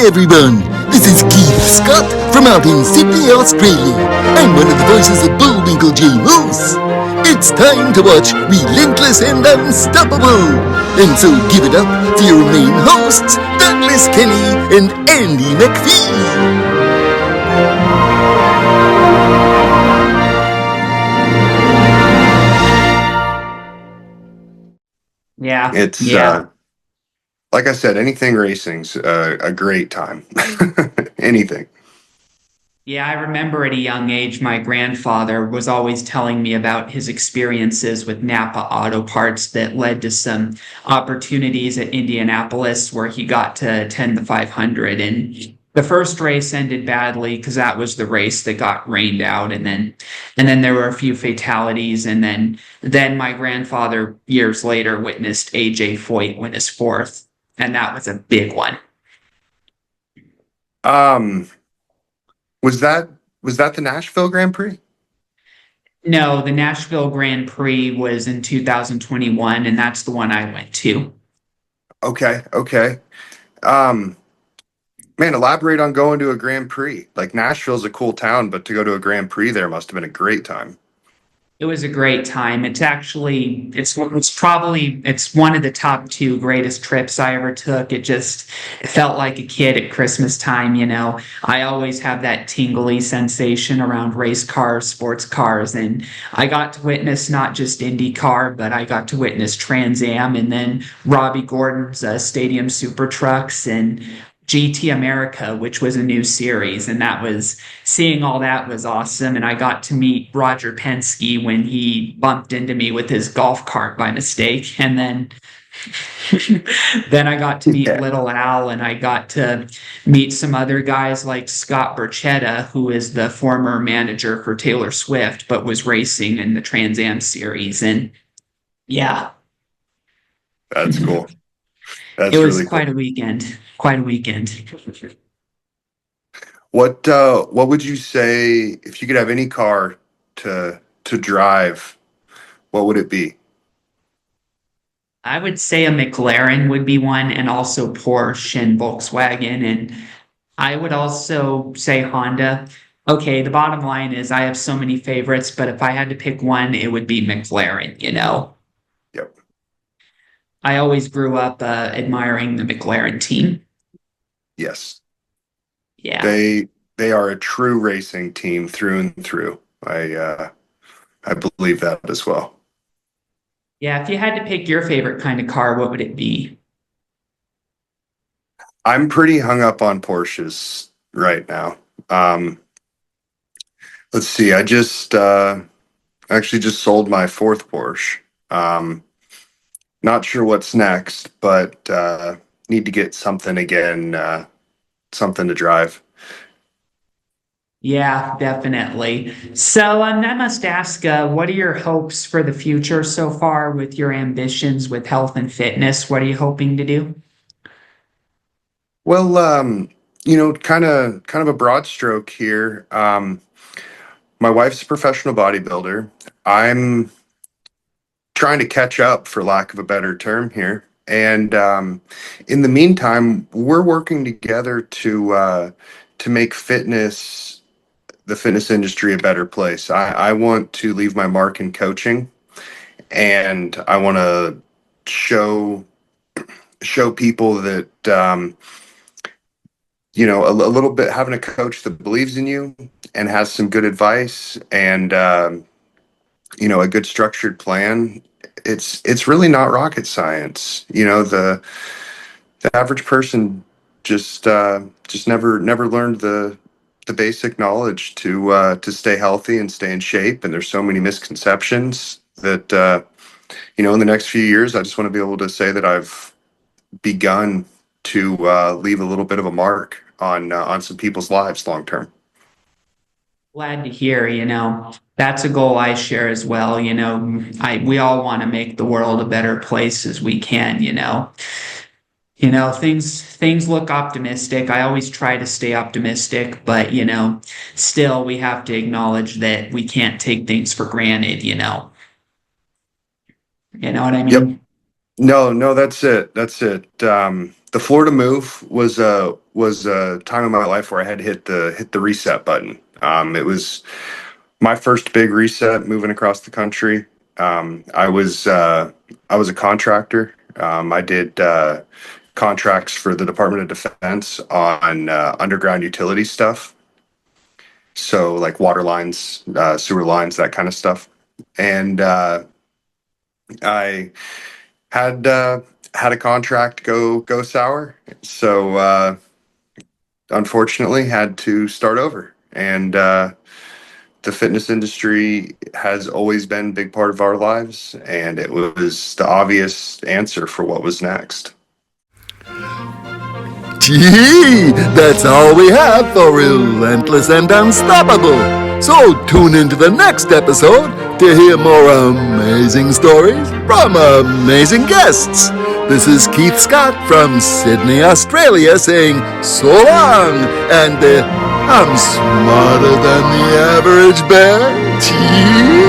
everyone, this is Keith Scott from out in Sydney, Australia. I'm one of the voices of Bullwinkle J. Moose. It's time to watch Relentless and Unstoppable. And so give it up for your main hosts, Douglas Kelly and Andy McPhee. It's like I said, anything racing's a great time. Anything. Yeah, I remember at a young age, my grandfather was always telling me about his experiences with Napa Auto Parts that led to some opportunities at Indianapolis where he got to attend the 500. And the first race ended badly because that was the race that got rained out. And then there were a few fatalities. And then my grandfather years later witnessed AJ Foyt win his fourth. And that was a big one. Was that the Nashville Grand Prix? No, the Nashville Grand Prix was in 2021, and that's the one I went to. Okay. Man, elaborate on going to a Grand Prix. Like, Nashville's a cool town, but to go to a Grand Prix there must have been a great time. It was a great time. It's one of the top two greatest trips I ever took. It felt like a kid at Christmas time, you know. I always have that tingly sensation around race cars, sports cars, and I got to witness not just IndyCar, but I got to witness Trans Am and then Robbie Gordon's Stadium Super Trucks and GT America, which was a new series, and seeing all that was awesome. And I got to meet Roger Penske when he bumped into me with his golf cart by mistake. And then I got to meet Little Al, and I got to meet some other guys like Scott Borchetta, who is the former manager for Taylor Swift, but was racing in the Trans Am series. And yeah. That's cool. It was really quite a weekend. Quite a weekend. What would you say if you could have any car to drive? What would it be? I would say a McLaren would be one, and also Porsche and Volkswagen, and I would also say Honda. Okay, the bottom line is I have so many favorites, but if I had to pick one, it would be McLaren, you know. Yep. I always grew up admiring the McLaren team. Yes. Yeah. They are a true racing team through and through. I believe that as well. Yeah, if you had to pick your favorite kind of car, what would it be? I'm pretty hung up on Porsches right now. Let's see. I just actually just sold my fourth Porsche. Not sure what's next, but need to get something again, something to drive. Yeah, definitely. So I must ask, what are your hopes for the future so far with your ambitions with health and fitness? What are you hoping to do? Well, kind of a broad stroke here. My wife's a professional bodybuilder. I'm trying to catch up, for lack of a better term here. And in the meantime, we're working together to make the fitness industry a better place. I want to leave my mark in coaching, and I want to show people that a little bit, having a coach that believes in you and has some good advice and a good structured plan. It's really not rocket science. The average person just never learned the basic knowledge to stay healthy and stay in shape. And there's so many misconceptions that in the next few years, I just want to be able to say that I've begun to leave a little bit of a mark on some people's lives long term. Glad to hear, that's a goal I share as well. We all want to make the world a better place as we can, things look optimistic. I always try to stay optimistic, but still we have to acknowledge that we can't take things for granted, You know what I mean? Yep. No, that's it. That's it. The Florida move was a time in my life where I had to hit the reset button. It was my first big reset moving across the country. I was a contractor. I did contracts for the Department of Defense on underground utility stuff. So like water lines, sewer lines, that kind of stuff. And I had a contract go sour. So unfortunately had to start over. And the fitness industry has always been a big part of our lives, and it was the obvious answer for what was next. Gee, that's all we have for Relentless and Unstoppable. So tune into the next episode to hear more amazing stories from amazing guests. This is Keith Scott from Sydney, Australia saying so long, and I'm smarter than the average bear. Gee.